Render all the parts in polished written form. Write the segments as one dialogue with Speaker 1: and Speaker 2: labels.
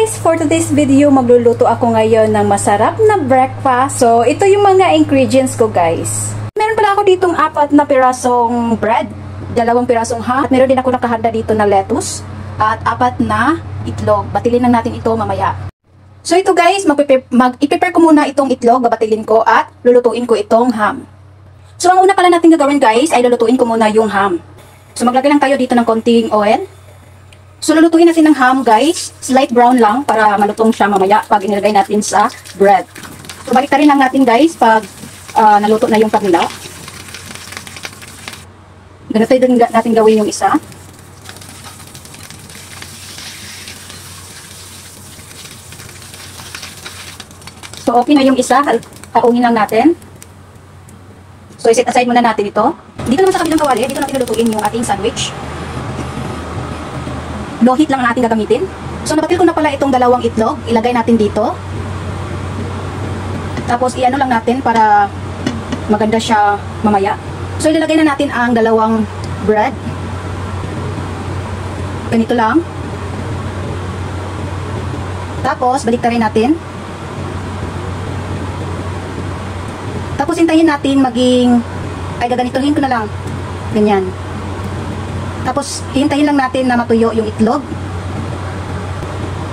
Speaker 1: guys! For today's video, magluluto ako ngayon ng masarap na breakfast. So, ito yung mga ingredients ko guys. Meron pala ako ditong 4 na pirasong bread, 2 pirasong ham, at meron din ako nakahanda dito na lettuce, at 4 na itlog. Batilin lang natin ito mamaya. So, ito guys, i-prepare ko muna itong itlog, babatilin ko, at lulutuin ko itong ham. So, ang una pala natin gagawin guys, ay lulutuin ko muna yung ham. So, maglagay lang tayo dito ng konting oil. So, lulutuin natin ng ham, guys. Slight brown lang para malutong siya mamaya pag inilagay natin sa bread. So, baliktarin lang natin, guys, pag naluto na yung kabila. Ganito din natin gawin yung isa. So, okay na yung isa. Haungin lang natin. So, iset aside muna natin ito. Dito naman sa kabilang kawali, dito natin lulutuin yung ating sandwich. Low heat lang natin gagamitin. So, nabatil ko na pala itong 2 itlog. Ilagay natin dito. Tapos, i-ano lang natin para maganda siya mamaya. So, ilalagay na natin ang 2 bread. Ganito lang. Tapos, baliktarin natin. Tapos, hintayin natin maging, ay gaganituhin ko na lang. Ganyan. Tapos, hintayin lang natin na matuyo yung itlog.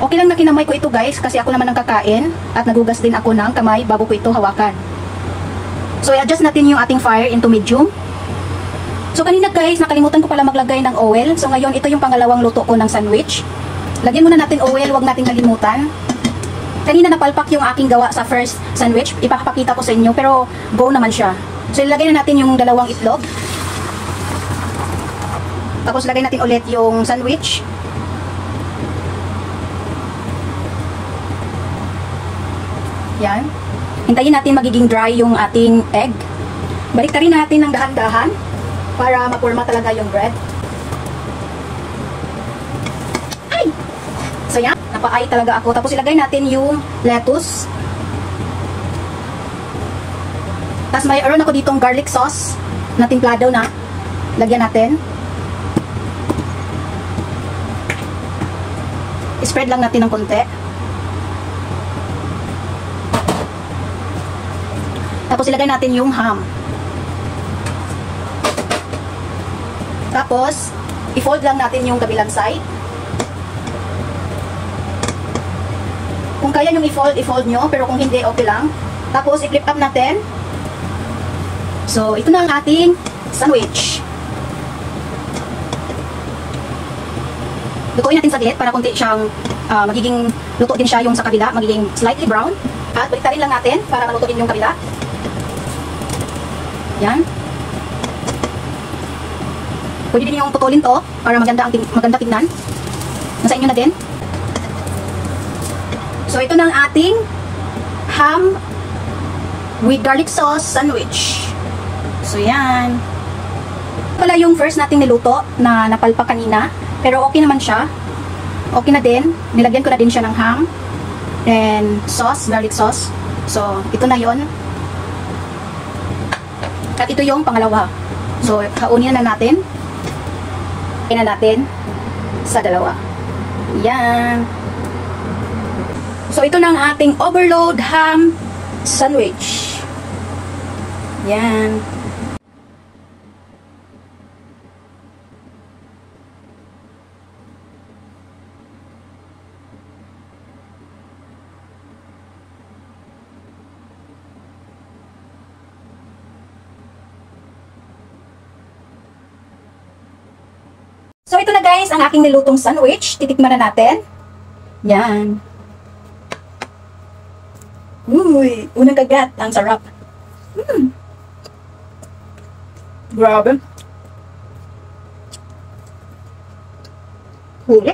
Speaker 1: Okay lang na kinamay ko ito guys, kasi ako naman ang kakain. At nagugas din ako ng kamay bago ko ito hawakan. So, i-adjust natin yung ating fire into medium. So, kanina guys, nakalimutan ko pala maglagay ng oil. So, ngayon, ito yung pangalawang luto ko ng sandwich. Lagyan muna natin oil, huwag natin kalimutan. Kanina napalpak yung aking gawa sa first sandwich. Ipapakita ko sa inyo, pero go naman siya. So, ilagay na natin yung 2 itlog. Tapos, lagay natin ulit yung sandwich. Yan. Hintayin natin magiging dry yung ating egg. Baliktarin natin ng dahan-dahan para mapurma talaga yung bread. Ay! So, yan. Napa-ay talaga ako. Tapos, ilagay natin yung lettuce. Tapos, mayroon ako ditong garlic sauce na timplado na. Lagyan natin. Spread lang natin ng konti. Tapos ilagay natin yung ham. Tapos i-fold lang natin yung kabilang side. Kung kaya nyo i-fold nyo, pero kung hindi, okay lang. Tapos i-flip up natin. So, ito na ang ating sandwich. Lutuin natin saglit para kunti siyang magiging luto din siya yung sa kabila, magiging slightly brown. At baliktarin lang natin para maluto din yung kabila. Yan. Pwede din yung putulin to para maganda tingnan. Nasa inyo na din. So, ito na ang ating ham with garlic sauce sandwich. So, yan. Ito pala yung first nating niluto na napalpak kanina. Pero okay naman siya. Okay na din. Nilagyan ko na din siya ng ham. And sauce, garlic sauce. So, ito na yon. At ito yung pangalawa. So, haunin na natin. Haunin na natin sa 2. Yan. So, ito na ang ating overload ham sandwich. Yan. So, ito na guys, ang aking nilutong sandwich. Titikman na natin. Yan. Uy, unang kagat. Ang sarap. Grabe. Huli.